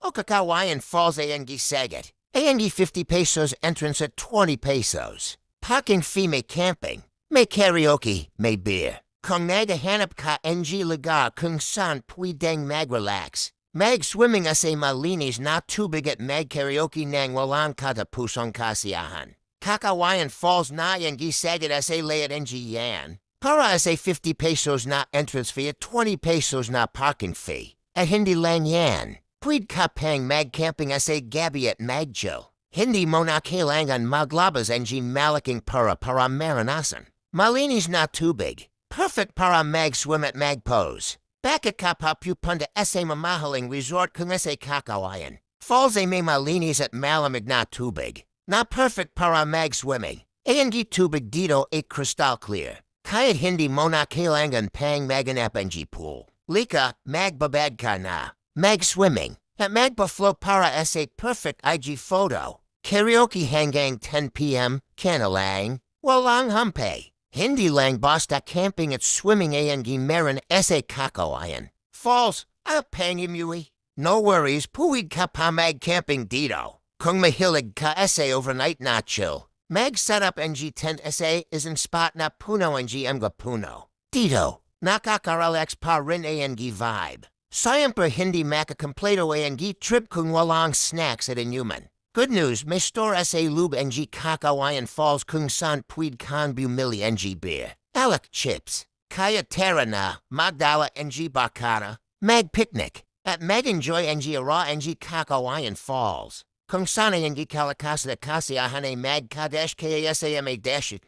O Kakawayan Falls Aengi Sagat. Aengi 50 pesos entrance at 20 pesos. Parking fee may camping. May karaoke, may beer. Kung nagahanap ka ng lugar kung saan pwedeng mag-relax. Mag swimming asa malinis na tubig at mag karaoke nang walang katapusong kasiyahan. Kakawayan Falls na Aengi Sagat asa layat ng yan. Para asa 50 pesos na entrance fee at 20 pesos na parking fee. At hindi lang yan. Pwede ka pang mag-camping asa gabi at mag-chill. Hindi mo na kailangan maglabas ng malaking para maranasan. Malinis na tubig. Perfect para mag-swim at mag-pose. Bakit ka pa pupunta sa mamahaling resort kung sa Kakawayan Falls ay may malinis at malamig na tubig. Na perfect para mag-swimming. Aengi tubig dito ay crystal clear. Kahit hindi mo na kailangan pang maganap ng pool. Lika, magbabad ka na. Mag-swimming. At magpa-flow para sa perfect IG photo. Karaoke hanggang 10 p.m. Kanalang. Walang humpay. Hindi lang basta camping at swimming aengi meron sa Kakawayan Falls. Pangim yui. No worries, puwid ka pa mag-camping dito. Kung mahilig ka sa overnight na chill. Mag-set up ng tent sa isang spot na puno ng mga puno. Dito, nakaka-relax pa rin aengi vibe. Siyempre hindi makakampleto aengi trip kung walang snacks at inuman. Good news, may store sa loob ng Kakawayan Falls kung saan pwede kang bumili ng beer. Alak chips. Kaya tara na, magdala ng bakana, mag-picnic, at mag-enjoy ng ara ng Kakawayan Falls. Kung saan ng kalakas na kasiyahan ay mag-kadesh kaya sa dash.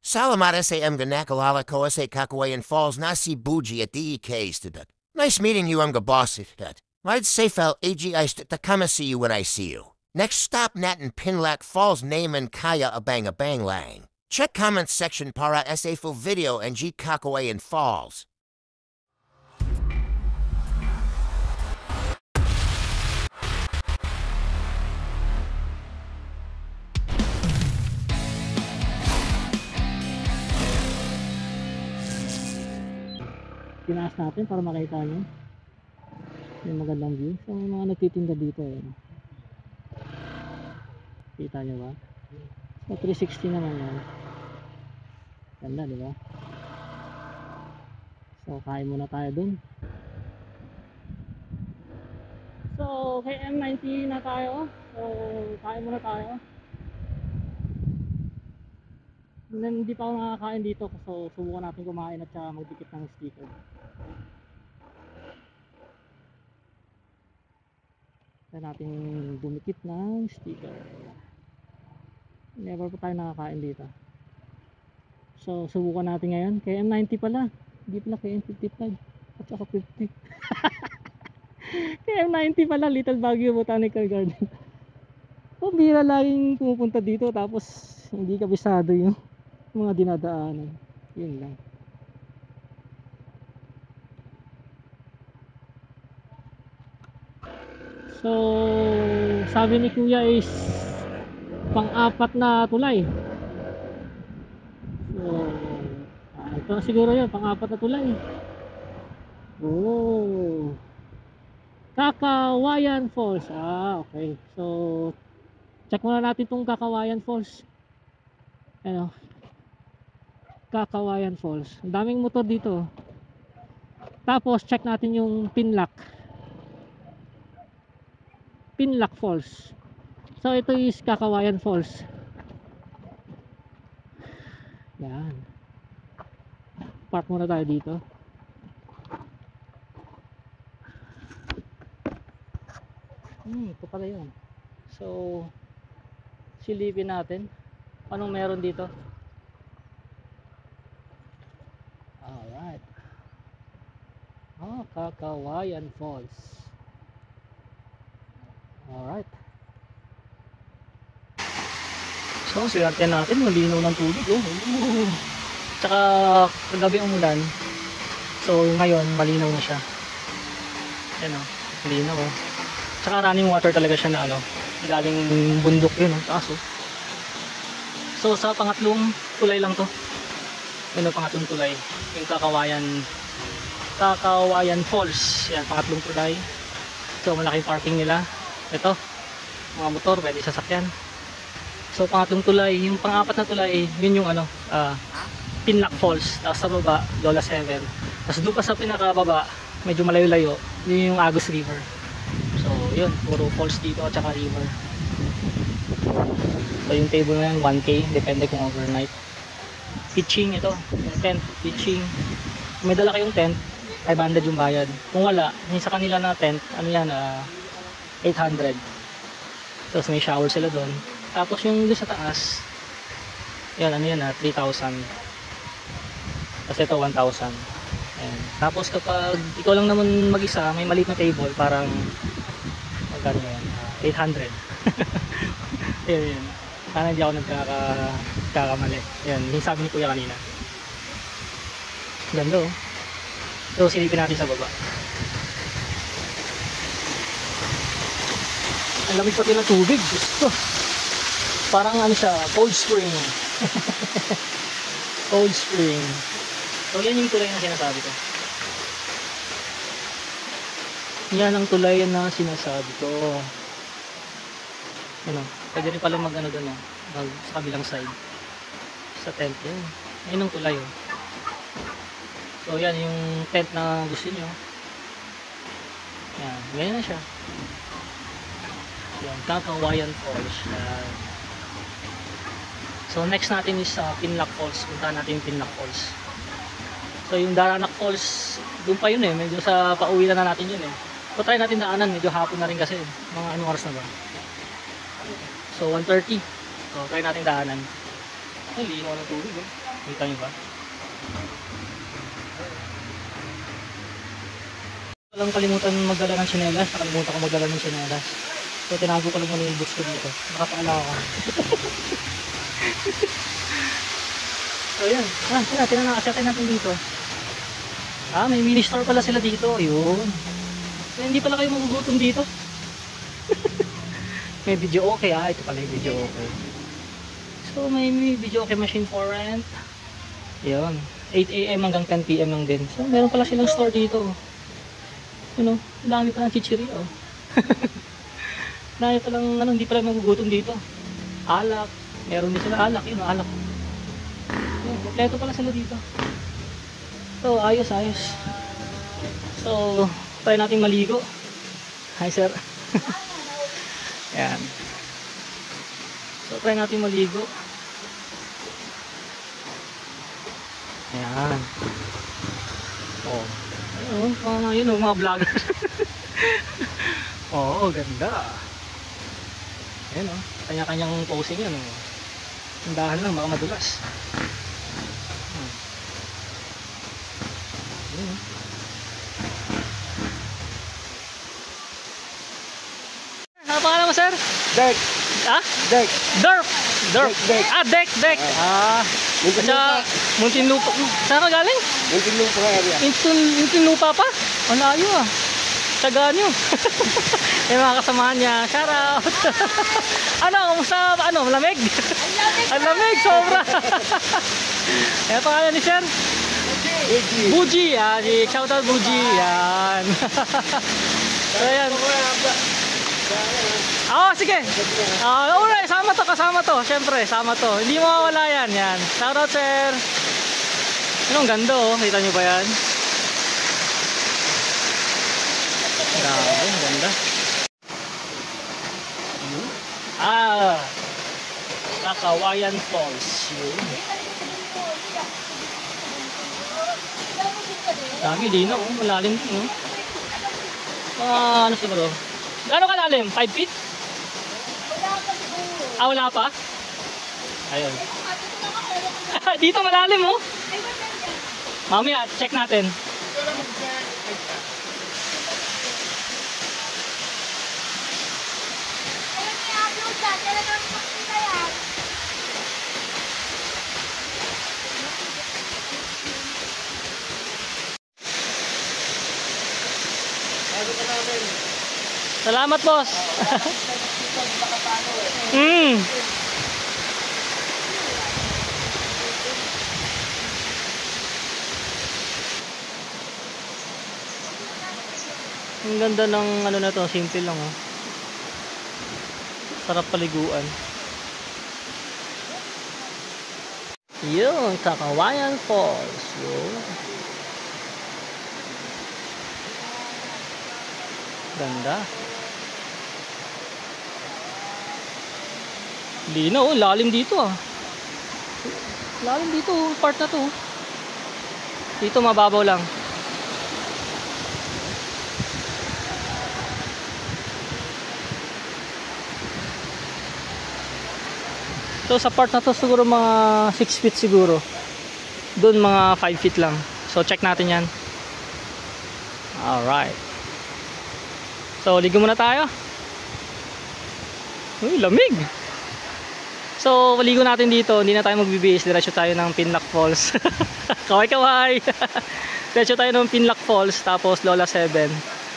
Salamat sa nakalala ko sa Kakawayan Falls na si Buji at DEK student. Nice meeting you, boss. I'd say fel AGI takama see you when I see you. Next stop natin Pinlac Falls name and kaya abang lang. Check comments section para sa full video and Kakawayan Falls. Tinaas natin para makita nyo yung magandang view. So may mga nagtitinda dito kita nyo ba? So 360 naman yan. Ganda diba? So kain muna tayo dun. So kay M90 na tayo. So kain muna tayo. And then hindi pa ako nakakain dito. So subukan natin kumain at saka magdikit ng sticker. Kaya natin dumikit ng sticker. Never pa tayo nakakain dito. So subukan natin ngayon. Kay M90 pala. Hindi pala kay M55 at saka 50. Kay M90 pala, Little Baguio Botanical Garden. So bira laging pumupunta dito tapos hindi kabisado yung mga dinadaanan. Yun lang. So sabi ni Kuya is pang-apat na tulay. So ito siguro yun, pang-apat na tulay. Oh, Kakawayan Falls. Okay. So check muna natin itong Kakawayan Falls. Ano, Kakawayan Falls. Ang daming motor dito. Tapos check natin yung Pinlac Falls. So ito is Kakawayan Falls. Yan. Park muna tayo dito. Ito pala yun. So silipin natin anong meron dito. Alright. Kakawayan Falls. Alright. So, swerte natin, malinaw ng tubig. Tsaka, kagabi umulan. So, ngayon, malinaw na siya. Ayan o, malinaw o. Tsaka running water talaga siya na galing bundok yun o, taas o. So, sa pangatlong tulay lang to. Yun o, pangatlong tulay. Yung Kakawayan Falls. Yan, pangatlong tulay. So malaking parking nila. Ito, mga motor, pwede sasakyan. So pangatlong tulay, yung pang-apat na tulay, yun yung ano, Pinlock Falls. Tapos sa baba, Lola 7. Tapos doon pa sa pinakababa, medyo malayo-layo, yun yung Agus River. So yun, puro falls dito at saka river. So yung table na yan, 1K, depende kung overnight. Pitching ito, yung tent, pitching. Kung may dala kayong tent, 500 yung bayad. Kung wala, yung sa kanila na tent, ano yan, 800. Tapos may shower sila doon. Tapos yung doon sa taas, yan, ano yan, 3,000. Tapos ito, 1,000. Ayan. Tapos kapag ikaw lang naman mag-isa, may maliit na table, parang, magkano yan, 800. Ayun, yun. Sana hindi ako nagkakamali. Yan, yung sabi ni Kuya kanina. Ganda oh. So silipin natin sa baba. Ang lamig pati ng tubig. Gusto. Parang ano siya, cold spring. Cold spring. So yan yung tulay na sinasabi ko. Yan ang tulay na sinasabi ko. Ano, pwede rin pala mag ano doon sa kabilang side. Sa tent yan. Ayun ang tulay oh. So yan yung tent na gusto nyo. Yan, ganyan na siya. Yan, Kakawayan Falls. Yan. So next natin is Pinlock Falls. Punta natin yung Pinlock Falls. So yung Daranac Falls, doon pa yun eh. Medyo sa pauwi na natin yun eh. So try natin daanan. Medyo hapon na rin kasi. Mga anong oras na ba? So 1:30. So try natin daanan. Ay, lino ng tubig oh. Kita nyo ba? Walang kalimutan magdala ng tsinelas. Nakalimutan ko magdala ng tsinelas. So tinago ko lang muna yung boots ko dito. Nakapaala ako. So yan. Tinanakasyatan natin dito. May mini store pala sila dito. Ayun. So hindi pala kayo magugutom dito. May video okay ito pala yung video okay. So may video okay machine for rent. Ayun. 8 AM hanggang 10 PM lang din. So meron pala silang store dito. You know, dami pa ng chichiri oh. Dami pa lang hindi pala magugutom dito. Alak. Meron din sila alak. Yun, alak. Yun, kompleto pala sila dito. So ayos. So try natin maligo. Hi sir. Yan. So try natin maligo. Ayan. Oh. Ayun, mga vlogger. Oo, ganda. Ayan oh. Kanya-kanyang posing yan oh. Tindahan lang, baka madulas. Ayan oh. Ano pangalan mo sir? Dek. Dek. Derp. Dek. Dek. Muntinlupa. Saan ka galing? Muntinlupa area. Muntinlupa pa? Ang layo ah. Tagaan nyo. Yung mga kasamahan niya. Shout out. Kamusta? Malamig? Ang lamig, sobra. Ano pangalan ni sir? Buji. Shout out Buji. Yan. So yan. Sige. Alright, kasama to. Siyempre, sama to. Hindi mawawala yan. Yan. Shout out, sir. Anong ganda oh. Kita nyo ba yan? Grabe, ang ganda. Kakawayan Falls. Dami din oh. Malalim din oh. Ano siguro? Gano'ng kalalim? 5 feet? Wala pa? Ayun. Dito malalim oh. Mamaya, check natin. Salamat boss. Ang ganda ng ano na to, simple lang oh. Sarap paliguan. Yun, Kakawayan Falls. Yun. Ganda. Linaw, oh, lalim dito ah. Lalim dito, part na to. Dito mababaw lang. So sa part na to siguro mga 6 feet siguro. Doon mga 5 feet lang. So check natin yan. Alright. So ligo muna tayo. Uy, lamig. So ligo natin dito. Hindi na tayo magbibihis. Diretso tayo ng Pinlac Falls. Kaway-kaway. Diretso tayo ng Pinlac Falls. Tapos Lola 7.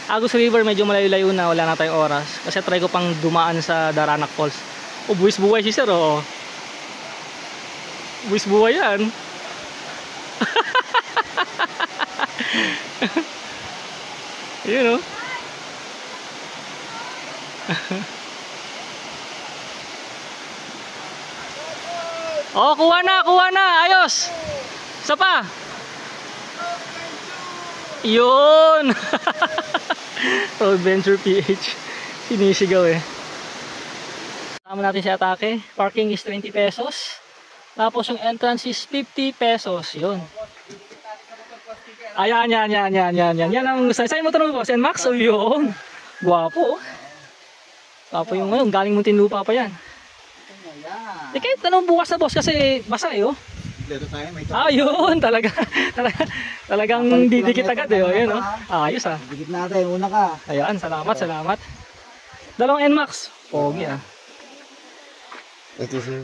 Agus River medyo malayo-layo na. Wala na tayong oras. Kasi try ko pang dumaan sa Daranac Falls. Oh, buwis-buway si sir oh. Buwis-buway yan. Yun oh. Oh, kuha na, ayos. Isa pa. Yun. Road Venture PH. Sinisigaw eh. Tama natin si Atake. Parking is 20 pesos. Tapos yung entrance is 50 pesos. Yun. Ayan. Yan ang gusto. Saan mo ito mo, boss? NMAX? O yun. Guwapo. Gwapo yung ngayon. Galing Muntinlupa pa yan. Eh kahit tanong bukas na, boss. Kasi basa eh, oh. Dito tayo, may yun. Talagang didikit agad eh. Oh, yun, oh. Ayos ah. dikit natin, una ka. Ayan, salamat. Dalawang NMAX. Pogi ah. Ito sir.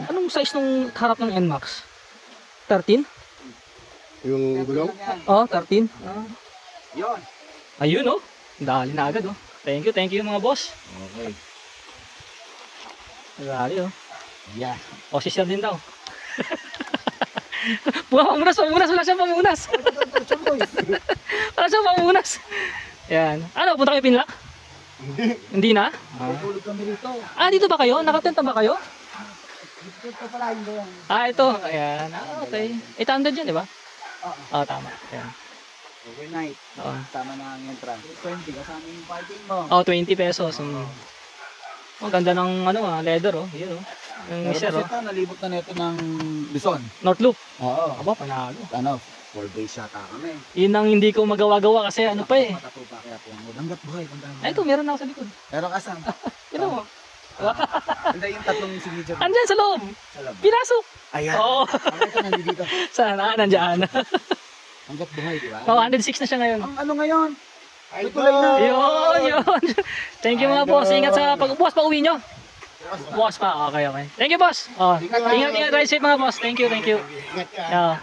Anong size nung harap ng NMAX? 13? Yung gulong? Oh, 13. Yun. Ayun oh. Dali na agad oh. Thank you mga boss. Okay. Dali oh. Yeah. O si sir din daw. Pamunas. Wala siyang pamunas. Wala siyang pamunas. Yan. Ano, punta kayo Pinlac? Hindi na? Tulog kami rito. Dito ba kayo? Nakatenta ba kayo? Dito pala yun doon. Ito. Ayan. Okay. 800 yan, di ba? Oo. Tama. Ayan. Overnight. Oo. Tama na ang entrance. 20 kasama yung parking mo. 20 pesos. Oh, ganda ng leather oh. Yun oh. Yung miser oh. Ito, nalibot na nito ng Bison. North Loop. Oo. Aba, panalo. 4 days yata kami. Yun ang hindi ko magawa-gawa kasi ano pa eh. Matatupa kaya po. Hanggat buhay. Ito, meron na ako sa likod. Meron ka saan? Yun mo. Hindi yung tatlong signature. Andyan sa loob. Pinasok. Ayan. Oo. Ito nandito. Saan? Nandyan. Hanggat buhay, di ba? 106 na siya ngayon. Ang ano ngayon? Tutuloy na. Yun. Thank you mga boss. Ingat sa pag-bukas pa uwi nyo. Bukas pa. Okay. Thank you boss. Ingat. Drive safe mga boss. Thank you. Ingat ka.